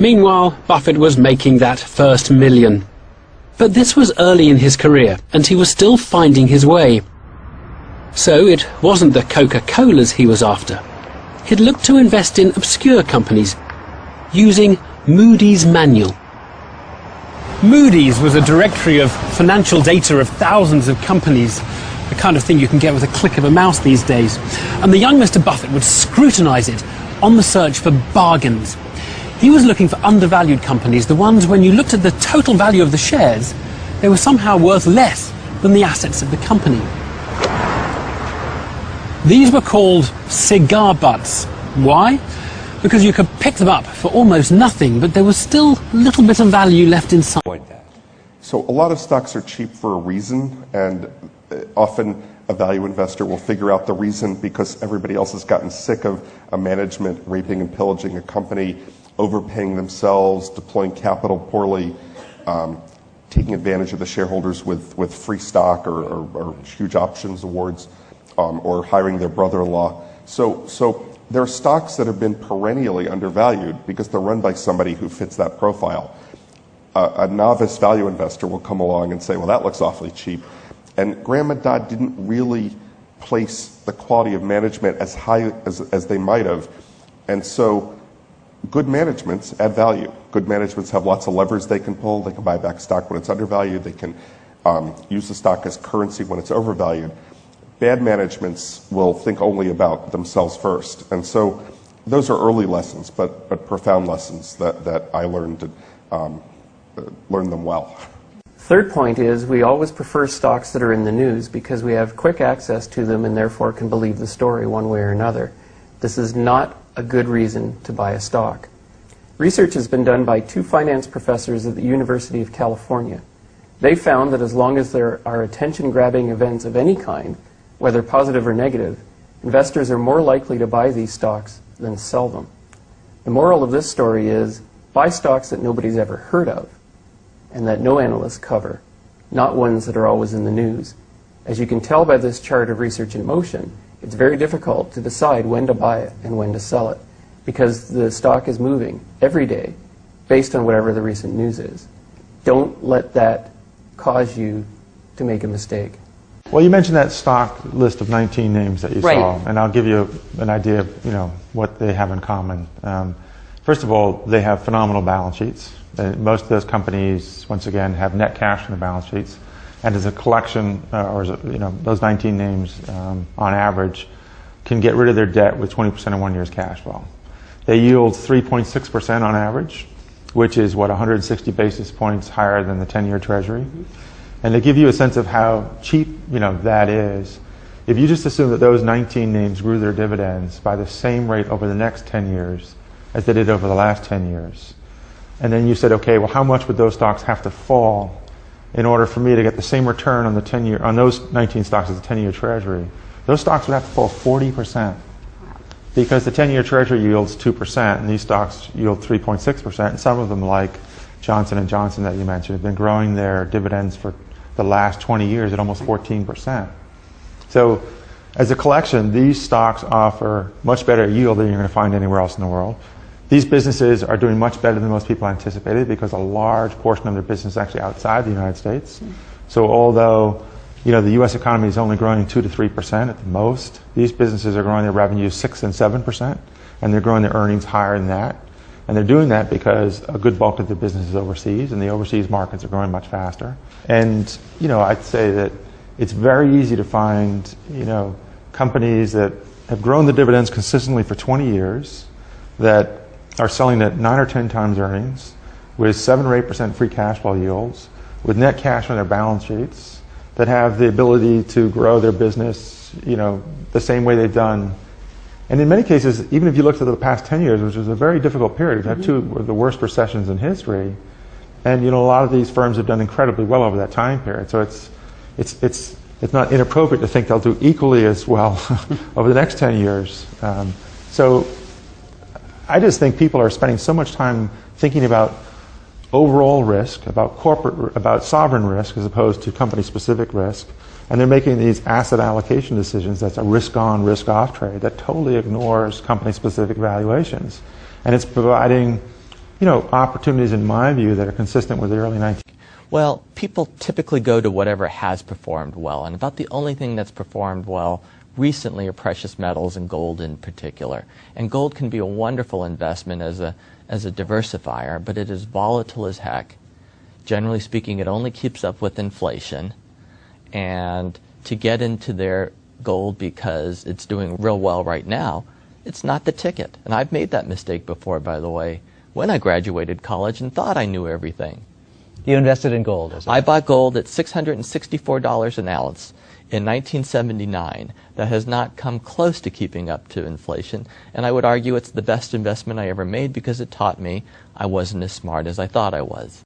Meanwhile, Buffett was making that first million. But this was early in his career, and he was still finding his way. So it wasn't the Coca-Colas he was after. He'd looked to invest in obscure companies, using Moody's Manual. Moody's was a directory of financial data of thousands of companies, the kind of thing you can get with a click of a mouse these days. And the young Mr. Buffett would scrutinize it on the search for bargains. He was looking for undervalued companies, the ones when you looked at the total value of the shares, they were somehow worth less than the assets of the company. These were called cigar butts. Why? Because you could pick them up for almost nothing, but there was still a little bit of value left inside. So a lot of stocks are cheap for a reason, and often a value investor will figure out the reason because everybody else has gotten sick of a management raping and pillaging a company, overpaying themselves, deploying capital poorly, taking advantage of the shareholders with free stock or huge options awards, or hiring their brother-in-law. So there are stocks that have been perennially undervalued because they're run by somebody who fits that profile. A novice value investor will come along and say, well, that looks awfully cheap. And Graham and Dodd didn't really place the quality of management as high as they might have. And so good managements add value. Good managements have lots of levers they can pull. They can buy back stock when it's undervalued. They can use the stock as currency when it's overvalued. Bad managements will think only about themselves first. And so those are early lessons, but profound lessons that I learned them well. Third point is we always prefer stocks that are in the news because we have quick access to them and therefore can believe the story one way or another. This is not a good reason to buy a stock. Research has been done by 2 finance professors at the University of California. They found that as long as there are attention-grabbing events of any kind, whether positive or negative, investors are more likely to buy these stocks than sell them. The moral of this story is buy stocks that nobody's ever heard of and that no analysts cover, not ones that are always in the news. As you can tell by this chart of research in motion, it's very difficult to decide when to buy it and when to sell it because the stock is moving every day based on whatever the recent news is. Don't let that cause you to make a mistake. Well, you mentioned that stock list of 19 names that you saw, and I'll give you an idea of what they have in common. First of all, they have phenomenal balance sheets. Most of those companies, once again, have net cash in the balance sheets, and as a collection, those 19 names, on average, can get rid of their debt with 20% of 1 year's cash flow. They yield 3.6% on average, which is 160 basis points higher than the 10-year Treasury. And to give you a sense of how cheap, that is, if you just assume that those 19 names grew their dividends by the same rate over the next 10 years as they did over the last 10 years, and then you said, okay, well, how much would those stocks have to fall in order for me to get the same return on the 10-year, on those 19 stocks as the 10-year Treasury? Those stocks would have to fall 40%. Because the 10-year Treasury yields 2%, and these stocks yield 3.6%, and some of them, like Johnson & Johnson that you mentioned, have been growing their dividends for the last 20 years at almost 14%. So as a collection, these stocks offer much better yield than you're going to find anywhere else in the world. These businesses are doing much better than most people anticipated because a large portion of their business is actually outside the United States. So although the U.S. economy is only growing 2 to 3% at the most, these businesses are growing their revenues 6 and 7%, and they're growing their earnings higher than that. And they're doing that because a good bulk of their business is overseas, and the overseas markets are growing much faster. And I'd say that it's very easy to find companies that have grown the dividends consistently for 20 years, that are selling at 9 or 10 times earnings, with 7 or 8% free cash flow yields, with net cash on their balance sheets, that have the ability to grow their business, the same way they've done. And in many cases, even if you looked at the past 10 years, which was a very difficult period, we've had 2 of the worst recessions in history, and a lot of these firms have done incredibly well over that time period. So it's not inappropriate to think they'll do equally as well over the next 10 years. So I just think people are spending so much time thinking about overall risk, about sovereign risk as opposed to company-specific risk, and they're making these asset allocation decisions that's a risk-on, risk-off trade that totally ignores company-specific valuations. And it's providing opportunities, in my view, that are consistent with the early 19th. Well, people typically go to whatever has performed well, and about the only thing that's performed well recently are precious metals and gold in particular. And gold can be a wonderful investment as a diversifier, but it is volatile as heck. Generally speaking, it only keeps up with inflation. And to get into their gold because it's doing real well right now, it's not the ticket. And I've made that mistake before, by the way, when I graduated college and thought I knew everything. You invested in gold, is it? I bought gold at $664 an ounce in 1979. That has not come close to keeping up to inflation, and I would argue it's the best investment I ever made because it taught me I wasn't as smart as I thought I was.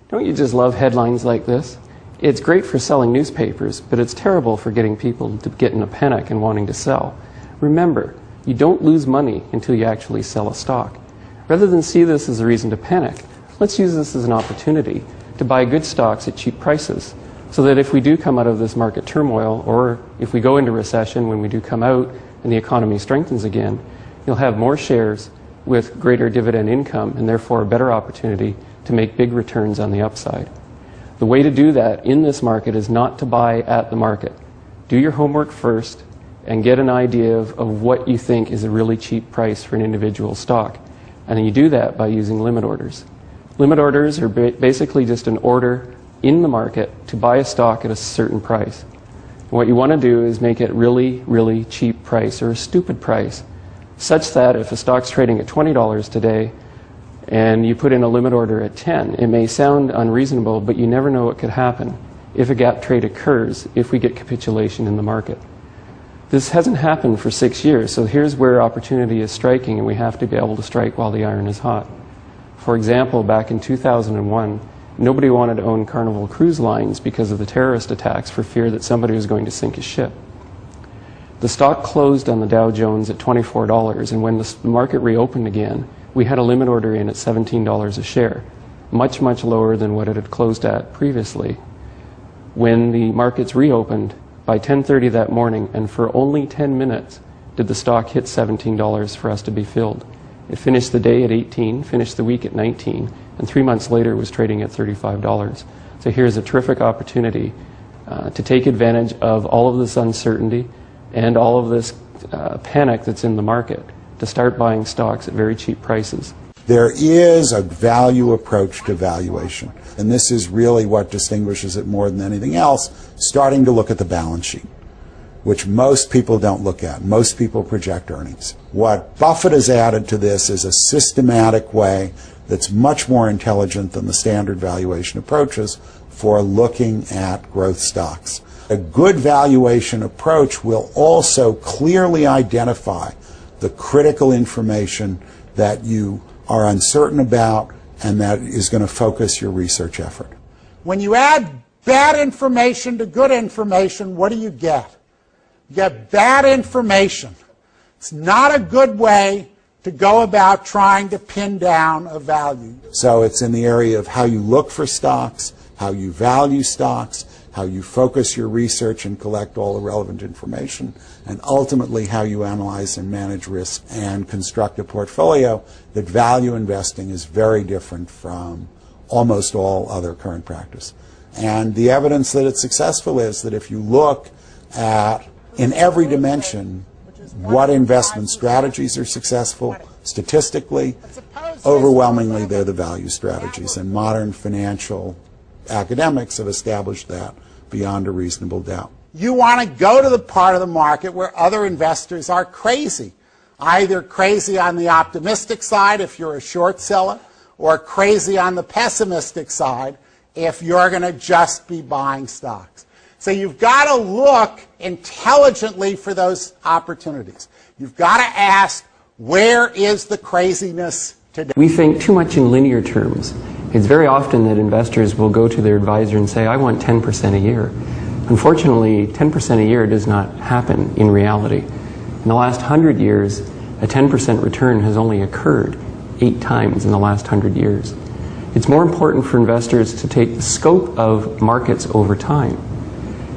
Don't you just love headlines like this? It's great for selling newspapers, but it's terrible for getting people to get in a panic and wanting to sell. Remember, you don't lose money until you actually sell a stock. Rather than see this as a reason to panic, let's use this as an opportunity to buy good stocks at cheap prices, so that if we do come out of this market turmoil, or if we go into recession when we do come out and the economy strengthens again, you'll have more shares with greater dividend income and therefore a better opportunity to make big returns on the upside. The way to do that in this market is not to buy at the market. Do your homework first and get an idea of what you think is a really cheap price for an individual stock. And then you do that by using limit orders. Limit orders are basically just an order in the market to buy a stock at a certain price. And what you want to do is make it really, really cheap price, or a stupid price, such that if a stock's trading at $20 today and you put in a limit order at 10, it may sound unreasonable, but you never know what could happen if a gap trade occurs, if we get capitulation in the market. This hasn't happened for 6 years, so here's where opportunity is striking, and we have to be able to strike while the iron is hot. For example, back in 2001, nobody wanted to own Carnival Cruise Lines because of the terrorist attacks for fear that somebody was going to sink a ship. The stock closed on the Dow Jones at $24, and when the market reopened again, we had a limit order in at $17 a share, much, much lower than what it had closed at previously. When the markets reopened, by 10:30 that morning, and for only 10 minutes, did the stock hit $17 for us to be filled. It finished the day at 18, finished the week at 19, and 3 months later was trading at $35. So here's a terrific opportunity to take advantage of all of this uncertainty and all of this panic that's in the market, to start buying stocks at very cheap prices. There is a value approach to valuation, and this is really what distinguishes it more than anything else, starting to look at the balance sheet, which most people don't look at. Most people project earnings. What Buffett has added to this is a systematic way that's much more intelligent than the standard valuation approaches for looking at growth stocks. A good valuation approach will also clearly identify the critical information that you are uncertain about, and that is going to focus your research effort. When you add bad information to good information, what do you get? You get bad information. It's not a good way to go about trying to pin down a value. So it's in the area of how you look for stocks, how you value stocks, how you focus your research and collect all the relevant information, and ultimately how you analyze and manage risk and construct a portfolio. That value investing is very different from almost all other current practice. And the evidence that it's successful is that if you look at, in every dimension, what investment strategies are successful statistically, overwhelmingly they're the value strategies, and modern financial academics have established that beyond a reasonable doubt. You want to go to the part of the market where other investors are crazy, either crazy on the optimistic side if you're a short seller, or crazy on the pessimistic side if you're going to just be buying stocks. So you've got to look intelligently for those opportunities. You've got to ask, where is the craziness today? We think too much in linear terms. It's very often that investors will go to their advisor and say, I want 10% a year. Unfortunately, 10% a year does not happen in reality. In the last 100 years, a 10% return has only occurred 8 times in the last 100 years. It's more important for investors to take the scope of markets over time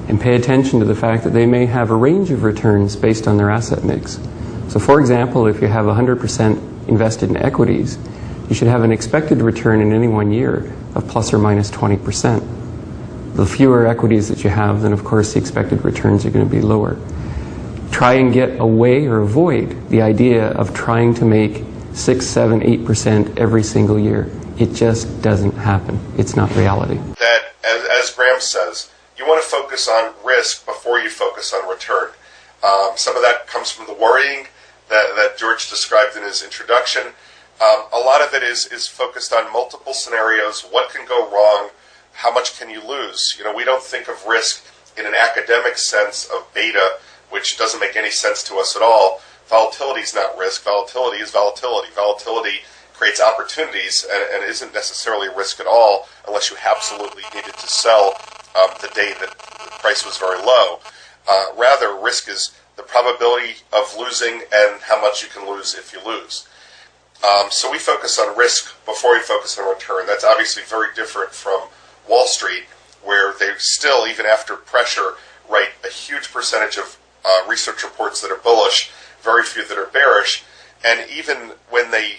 and pay attention to the fact that they may have a range of returns based on their asset mix. So for example, if you have 100% invested in equities, you should have an expected return in any one year of plus or minus 20%. The fewer equities that you have, then of course the expected returns are going to be lower. Try and get away or avoid the idea of trying to make 6, 7, 8% every single year. It just doesn't happen. It's not reality. That, as Graham says, you want to focus on risk before you focus on return. Some of that comes from the worrying that George described in his introduction. A lot of it is focused on multiple scenarios. What can go wrong? How much can you lose? You know, we don't think of risk in an academic sense of beta, which doesn't make any sense to us at all. Volatility is not risk. Volatility is volatility. Volatility creates opportunities and isn't necessarily risk at all unless you absolutely needed to sell the day that the price was very low. Rather, risk is the probability of losing and how much you can lose if you lose. So we focus on risk before we focus on return. That's obviously very different from Wall Street, where they still, even after pressure, write a huge percentage of research reports that are bullish, very few that are bearish. And even when they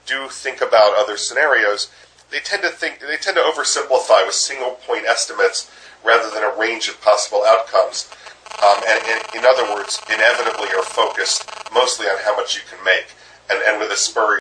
do think about other scenarios, they tend to oversimplify with single point estimates rather than a range of possible outcomes. And in other words, inevitably are focused mostly on how much you can make, and with a spur.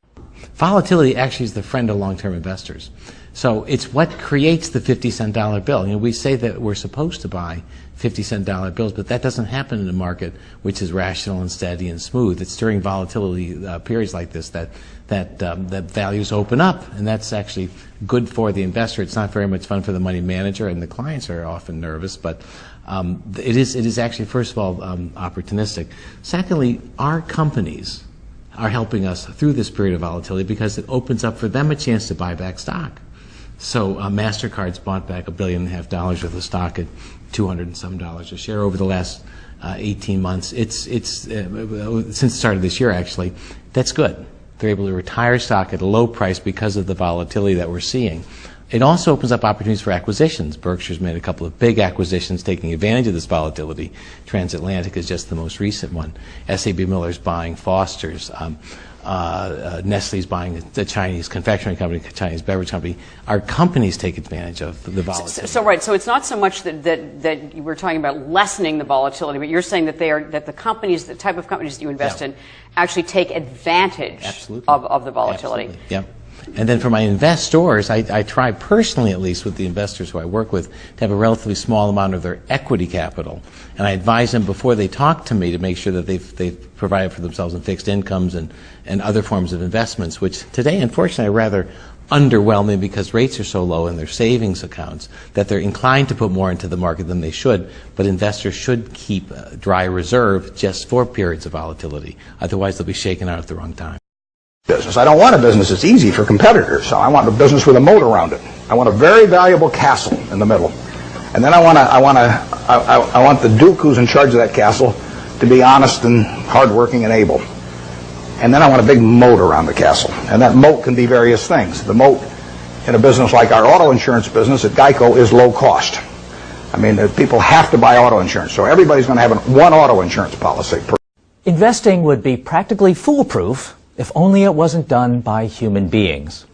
Volatility actually is the friend of long-term investors. So it's what creates the 50-cent dollar bill. You know, we say that we're supposed to buy 50-cent dollar bills, but that doesn't happen in a market which is rational and steady and smooth. It's during volatility periods like this that values open up, and that's actually good for the investor. It's not very much fun for the money manager, and the clients are often nervous, but it is actually, first of all, opportunistic. Secondly, our companies are helping us through this period of volatility because it opens up for them a chance to buy back stock. So MasterCard's bought back $1.5 billion worth of stock at $200 and some a share over the last 18 months. It's since the start of this year, actually. That's good. They're able to retire stock at a low price because of the volatility that we're seeing. It also opens up opportunities for acquisitions. Berkshire's made a couple of big acquisitions taking advantage of this volatility. Transatlantic is just the most recent one. SAB Miller's buying Foster's. Nestle's buying the Chinese confectionery company, Chinese beverage company. Our companies take advantage of the volatility. So it's not so much that we're talking about lessening the volatility, but you're saying that the companies, the type of companies that you invest in, actually take advantage of the volatility. Absolutely. Yep. And then for my investors, I try personally, at least with the investors who I work with, to have a relatively small amount of their equity capital. And I advise them before they talk to me to make sure that they've provided for themselves in fixed incomes and other forms of investments, which today, unfortunately, are rather underwhelming because rates are so low in their savings accounts that they're inclined to put more into the market than they should. But investors should keep a dry reserve just for periods of volatility. Otherwise, they'll be shaken out at the wrong time. Business. I don't want a business that's easy for competitors, so I want a business with a moat around it. I want a very valuable castle in the middle, and then I want the duke who's in charge of that castle to be honest and hardworking and able, and then I want a big moat around the castle, and that moat can be various things. The moat in a business like our auto insurance business at GEICO is low cost. I mean, people have to buy auto insurance, so everybody's going to have one auto insurance policy. Investing would be practically foolproof if only it wasn't done by human beings.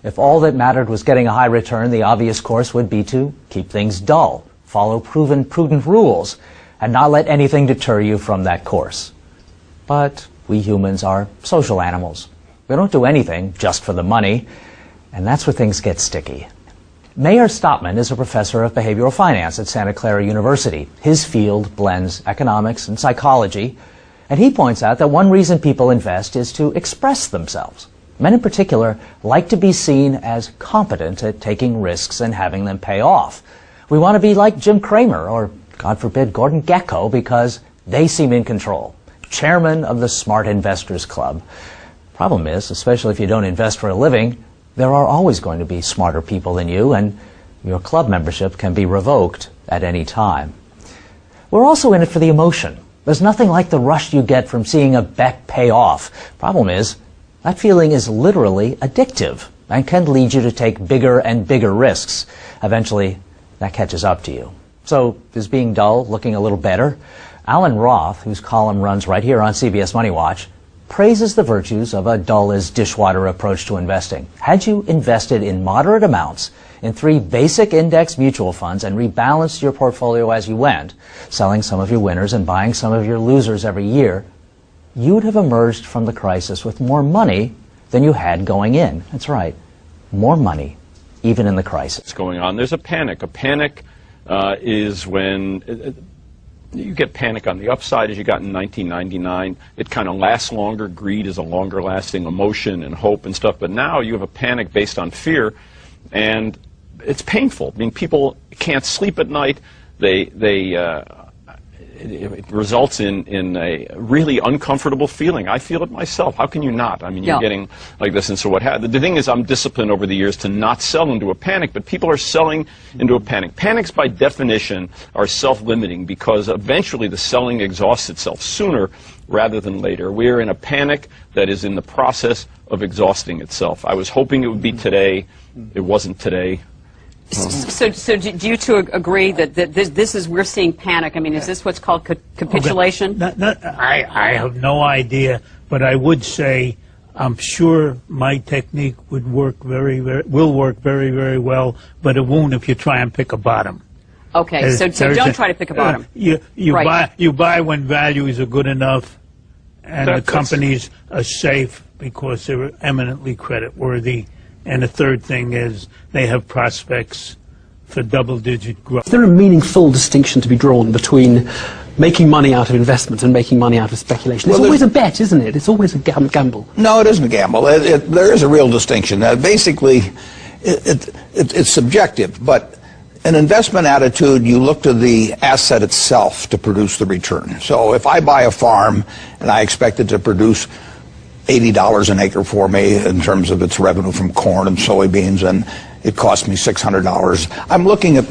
If all that mattered was getting a high return, the obvious course would be to keep things dull, follow proven prudent rules, and not let anything deter you from that course. But we humans are social animals. We don't do anything just for the money, and that's where things get sticky. Meyer Stopman is a professor of behavioral finance at Santa Clara University. His field blends economics and psychology, and he points out that one reason people invest is to express themselves. Men in particular like to be seen as competent at taking risks and having them pay off. We want to be like Jim Cramer or, God forbid, Gordon Gekko because they seem in control. Chairman of the Smart Investors Club. Problem is, especially if you don't invest for a living, there are always going to be smarter people than you, and your club membership can be revoked at any time. We're also in it for the emotion. There's nothing like the rush you get from seeing a bet pay off. Problem is, that feeling is literally addictive and can lead you to take bigger and bigger risks. Eventually, that catches up to you. So, is being dull looking a little better? Alan Roth, whose column runs right here on CBS Money Watch, praises the virtues of a dull-as-dishwater approach to investing. Had you invested in moderate amounts in 3 basic index mutual funds and rebalanced your portfolio as you went, selling some of your winners and buying some of your losers every year, you would have emerged from the crisis with more money than you had going in. That's right, more money, even in the crisis. What's going on? There's a panic. A panic is when you get panic on the upside, as you got in 1999. It kind of lasts longer. Greed is a longer-lasting emotion and hope and stuff. But now you have a panic based on fear, and it's painful. I mean, people can't sleep at night. It results in a really uncomfortable feeling. I feel it myself. How can you not? I mean, you're getting like this. And so the thing is, I'm disciplined over the years to not sell into a panic, but people are selling into a panic. Panics, by definition, are self-limiting because eventually the selling exhausts itself sooner rather than later. We're in a panic that is in the process of exhausting itself. I was hoping it would be today. It wasn't today. So do you two agree that this is, we're seeing panic? I mean, is this what's called capitulation? I have no idea, but I would say I'm sure my technique would work will work very, very well, but it won't if you try and pick a bottom. Okay, so don't try to pick a bottom. You buy when values are good enough, and the companies are safe because they're eminently creditworthy. And the third thing is they have prospects for double-digit growth. Is there a meaningful distinction to be drawn between making money out of investment and making money out of speculation? It's always a bet, isn't it? It's always a gamble. No, it isn't a gamble. There is a real distinction. Basically, it's subjective, but an investment attitude, you look to the asset itself to produce the return. So if I buy a farm and I expect it to produce $80 an acre for me in terms of its revenue from corn and soybeans, and it cost me $600. I'm looking at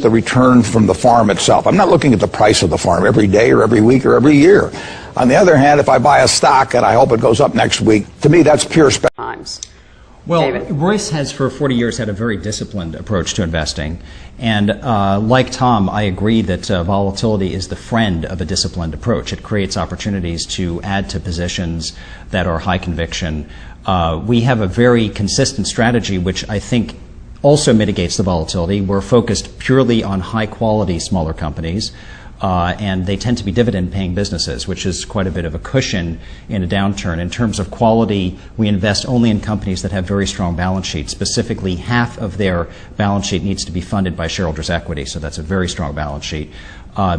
the return from the farm itself. I'm not looking at the price of the farm every day or every week or every year. On the other hand, if I buy a stock and I hope it goes up next week, to me that's pure times. Well, David. Royce has for 40 years had a very disciplined approach to investing. And like Tom, I agree that volatility is the friend of a disciplined approach. It creates opportunities to add to positions that are high conviction. We have a very consistent strategy, which I think also mitigates the volatility. We're focused purely on high quality smaller companies. And they tend to be dividend-paying businesses, which is quite a bit of a cushion in a downturn. In terms of quality, we invest only in companies that have very strong balance sheets. Specifically, half of their balance sheet needs to be funded by shareholders' equity, so that's a very strong balance sheet.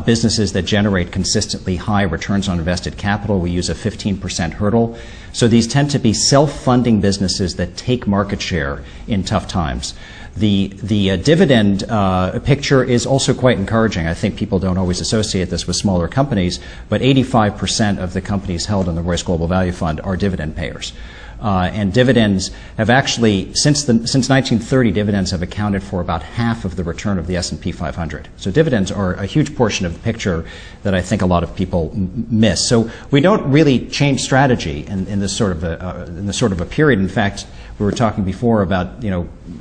Businesses that generate consistently high returns on invested capital, we use a 15% hurdle. So these tend to be self-funding businesses that take market share in tough times. The dividend picture is also quite encouraging. I think people don't always associate this with smaller companies, but 85% of the companies held in the Royce Global Value Fund are dividend payers. And dividends have actually, since 1930, dividends have accounted for about half of the return of the S&P 500. So dividends are a huge portion of the picture that I think a lot of people miss. So we don't really change strategy in this sort of a period. In fact, we were talking before about,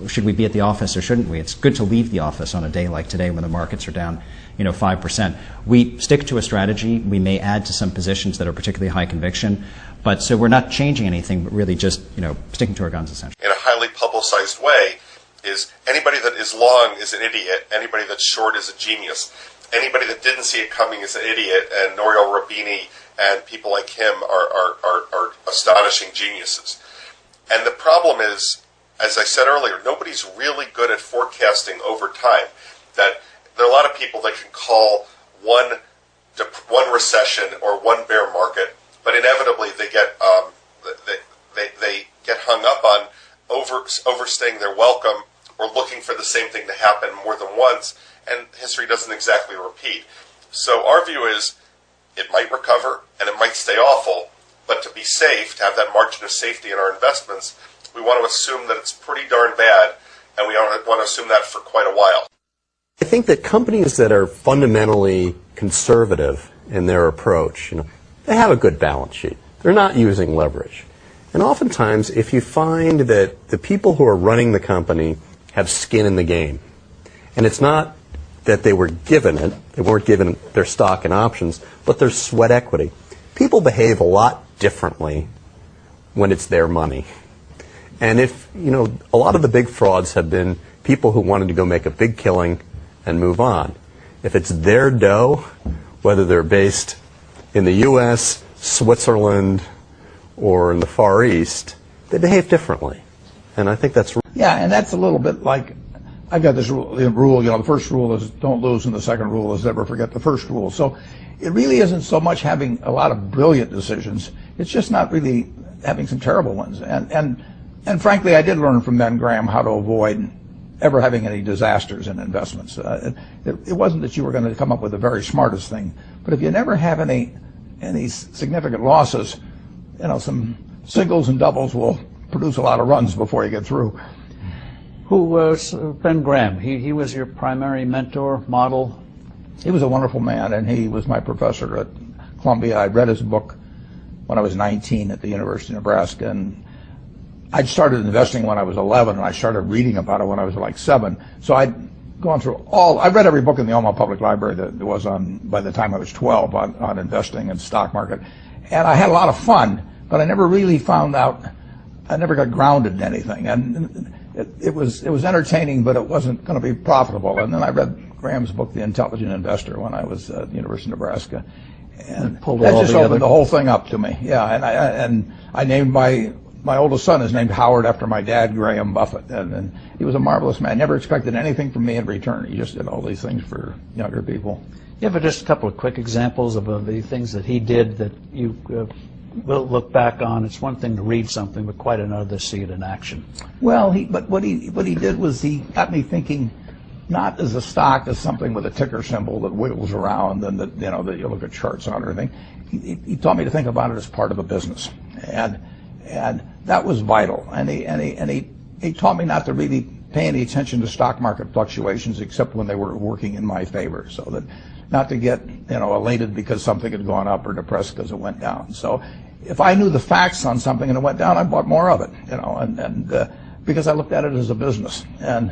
should we be at the office or shouldn't we? It's good to leave the office on a day like today when the markets are down 5%. We stick to a strategy. We may add to some positions that are particularly high conviction, but so we're not changing anything, but really just sticking to our guns essentially. In a highly publicized way, is anybody that is long is an idiot. Anybody that's short is a genius. Anybody that didn't see it coming is an idiot. And Nouriel Roubini and people like him are astonishing geniuses. And the problem is, as I said earlier, nobody's really good at forecasting over time. That there are a lot of people that can call one recession or one bear market, but inevitably they get hung up on overstaying their welcome or looking for the same thing to happen more than once, and history doesn't exactly repeat. So our view is it might recover and it might stay awful, but to be safe, to have that margin of safety in our investments, we want to assume that it's pretty darn bad, and we want to assume that for quite a while. I think that companies that are fundamentally conservative in their approach, they have a good balance sheet. They're not using leverage. And oftentimes, if you find that the people who are running the company have skin in the game, and it's not that they were given it, they weren't given their stock and options, but their sweat equity. people behave a lot differently when it's their money. And if, a lot of the big frauds have been people who wanted to go make a big killing and move on. If it's their dough, whether they're based in the U.S., Switzerland, or in the Far East, they behave differently. And I think that's... Yeah, and that's a little bit like, I've got this rule, the first rule is don't lose, and the second rule is never forget the first rule. So it really isn't so much having a lot of brilliant decisions, it's just not really having some terrible ones. And frankly, I did learn from Ben Graham how to avoid ever having any disasters in investments. It wasn't that you were going to come up with the very smartest thing, but if you never have any significant losses, some singles and doubles will produce a lot of runs before you get through. Who was Ben Graham? He was your primary mentor, model? He was a wonderful man, and he was my professor at Columbia. I read his book when I was 19 at the University of Nebraska, and I'd started investing when I was 11, and I started reading about it when I was like 7. So I'd gone through I read every book in the Omaha Public Library that there was by the time I was 12 on investing and stock market. And I had a lot of fun, but I never really found out, I never got grounded in anything. And it was entertaining, but it wasn't going to be profitable. And then I read Graham's book, The Intelligent Investor, when I was at the University of Nebraska. And that just opened the whole thing up to me. Yeah, and I named my oldest son is named Howard after my dad, Graham Buffett, and he was a marvelous man. Never expected anything from me in return. He just did all these things for younger people. You have just a couple of quick examples of the things that he did that you will look back on. It's one thing to read something, but quite another to see it in action. Well, but what he did was he got me thinking not as a stock as something with a ticker symbol that wiggles around and that that you look at charts on or anything. He taught me to think about it as part of a business, and that was vital. And he taught me not to really pay any attention to stock market fluctuations except when they were working in my favor, so that not to get elated because something had gone up or depressed because it went down. So if I knew the facts on something and it went down, I bought more of it, and because I looked at it as a business. And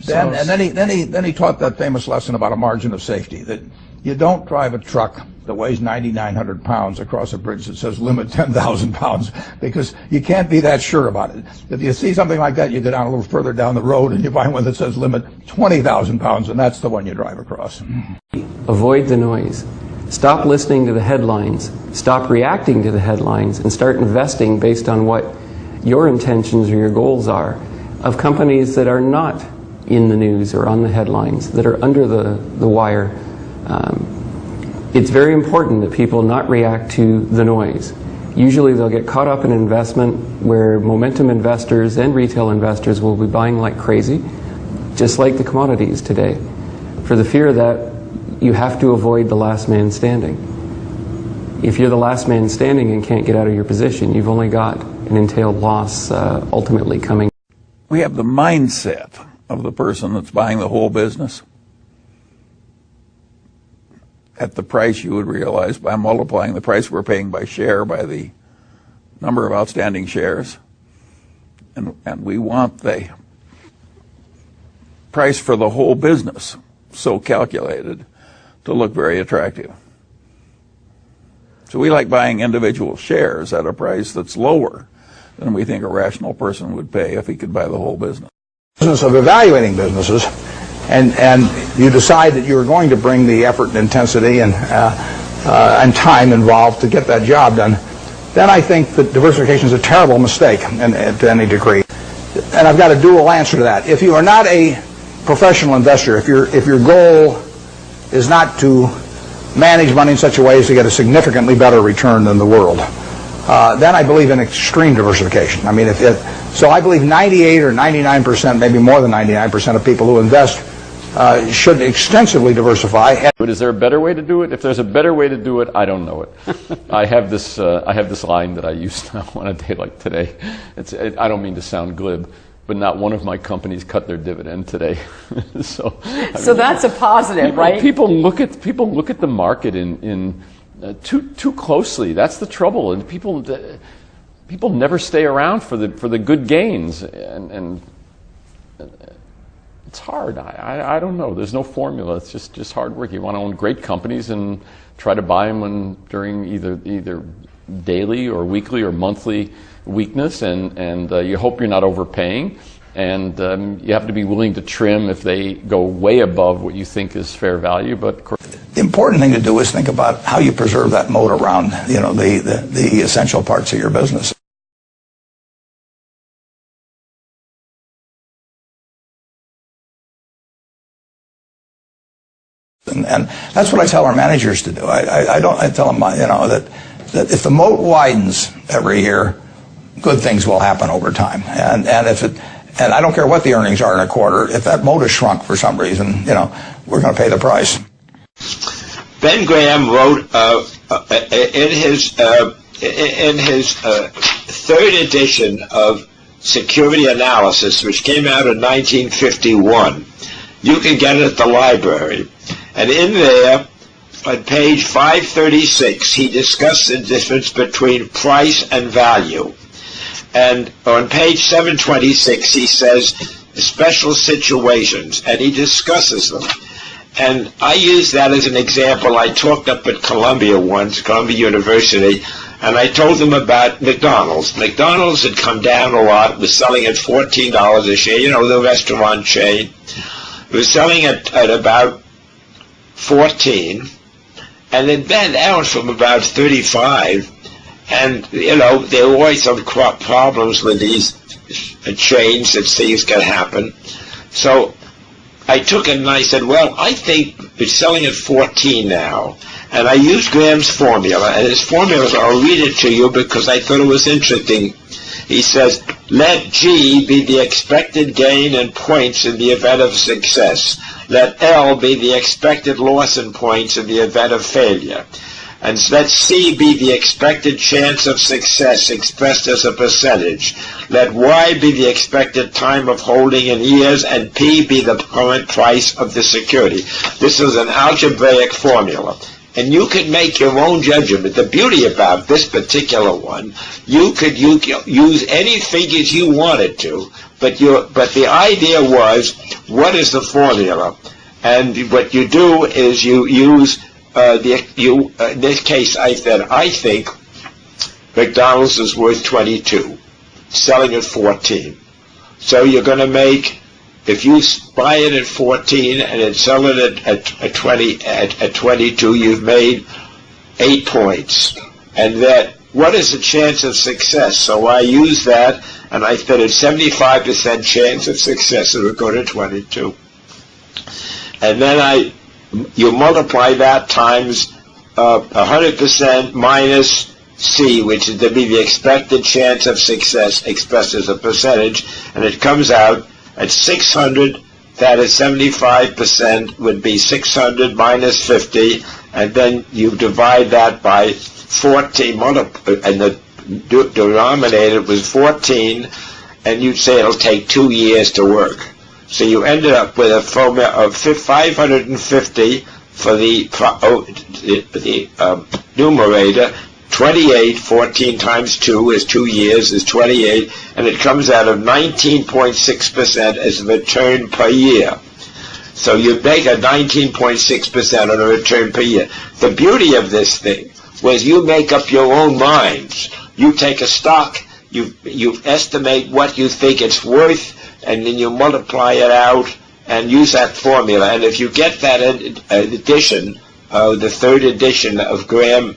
then he taught that famous lesson about a margin of safety, that you don't drive a truck that weighs 9,900 pounds across a bridge that says limit 10,000 pounds, because you can't be that sure about it. If you see something like that, you go down a little further down the road and you find one that says limit 20,000 pounds, and that's the one you drive across. Avoid the noise. Stop listening to the headlines. Stop reacting to the headlines, and start investing based on what your intentions or your goals are, of companies that are not in the news or on the headlines, that are under the wire. It's very important that people not react to the noise. Usually they'll get caught up in an investment where momentum investors and retail investors will be buying like crazy, just like the commodities today. For the fear that you have to avoid the last man standing. If you're the last man standing and can't get out of your position, you've only got an entailed loss ultimately coming. We have the mindset of the person that's buying the whole business at the price you would realize by multiplying the price we're paying by share by the number of outstanding shares. And we want the price for the whole business so calculated to look very attractive. So we like buying individual shares at a price that's lower than we think a rational person would pay if he could buy the whole business. Business of evaluating businesses, and you decide that you're going to bring the effort and intensity and time involved to get that job done, then I think that diversification is a terrible mistake to any degree. And I've got a dual answer to that. If you are not a professional investor, if your goal is not to manage money in such a way as to get a significantly better return than the world, then I believe in extreme diversification. I mean, so I believe 98 or 99%, maybe more than 99% of people who invest should extensively diversify. But is there a better way to do it? If there's a better way to do it, I don't know it. I have this line that I use now on a day like today. I don't mean to sound glib, but not one of my companies cut their dividend today. So that's a positive, right? People look at the market in too closely. That's the trouble, and people never stay around for the good gains, and It's hard. I don't know. There's no formula. It's just hard work. You want to own great companies and try to buy them during either daily or weekly or monthly weakness, and you hope you're not overpaying, and you have to be willing to trim if they go way above what you think is fair value. But the important thing to do is think about how you preserve that moat around, you know, the essential parts of your business. And that's what I tell our managers to do. I tell them, you know, that if the moat widens every year, good things will happen over time. And I don't care what the earnings are in a quarter, if that moat is shrunk for some reason, you know, we're going to pay the price. Ben Graham wrote in his third edition of Security Analysis, which came out in 1951. You can get it at the library. And in there, on page 536, he discussed the difference between price and value. And on page 726, he says special situations, and he discusses them. And I use that as an example. I talked up at Columbia once, Columbia University, and I told them about McDonald's. McDonald's had come down a lot, was selling at $14 a share, you know, the restaurant chain. It was selling at about 14, and it bent down from about 35, and, you know, there were always some problems with these chains that things can happen. So I took it and I said, well, I think it's selling at 14 now. And I used Graham's formula, and his formula, I'll read it to you because I thought it was interesting. He says, let G be the expected gain in points in the event of success. Let L be the expected loss in points in the event of failure. And let C be the expected chance of success expressed as a percentage. Let Y be the expected time of holding in years, and P be the current price of the security. This is an algebraic formula. And you can make your own judgment. The beauty about this particular one, you could use any figures you wanted to, but the idea was, what is the formula? And what you do is you use in this case, I think McDonald's is worth 22, selling at 14. So you're going to make, if you buy it at 14 and then sell it at 22, you've made 8 points. And that, what is the chance of success? So I use that, and I said it's 75% chance of success. It would go to 22. And then you multiply that times 100% minus C, which is to be the expected chance of success expressed as a percentage, and it comes out at 600. That is 75% would be 600 minus 50, and then you divide that by 14, and the denominator was 14, and you'd say it'll take 2 years to work. So you ended up with a formula of 550 for the numerator, 28, 14 times 2 is 2 years, is 28, and it comes out of 19.6% as a return per year. So you make a 19.6% on a return per year. The beauty of this thing was you make up your own minds. You take a stock, you estimate what you think it's worth, and then you multiply it out and use that formula. And if you get that edition, the third edition of Graham,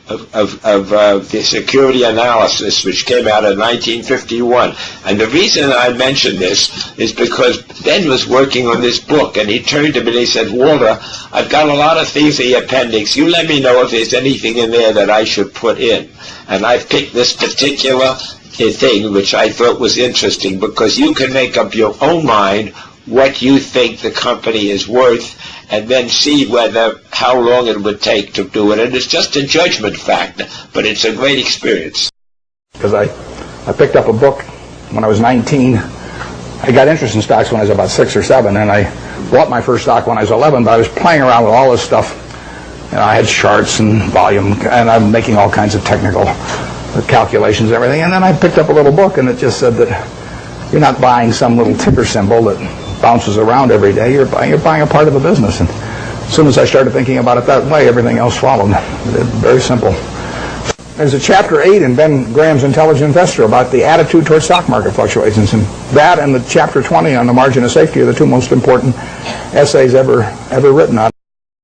of the Security Analysis, which came out in 1951. And the reason I mention this is because Ben was working on this book, and he turned to me and he said, Walter, I've got a lot of things in the appendix. You let me know if there's anything in there that I should put in. And I picked this particular thing, which I thought was interesting, because you can make up your own mind what you think the company is worth, and then see how long it would take to do it. And it's just a judgment factor, but it's a great experience. Because I picked up a book when I was 19. I got interested in stocks when I was about 6 or 7, and I bought my first stock when I was 11, but I was playing around with all this stuff. You know, I had charts and volume, and I'm making all kinds of technical calculations and everything. And then I picked up a little book, and it just said that you're not buying some little ticker symbol that bounces around every day, you're buying a part of the business. And as soon as I started thinking about it that way, everything else followed. Very simple. There's a chapter 8 in Ben Graham's Intelligent Investor about the attitude towards stock market fluctuations, and that and the chapter 20 on the margin of safety are the two most important essays ever written on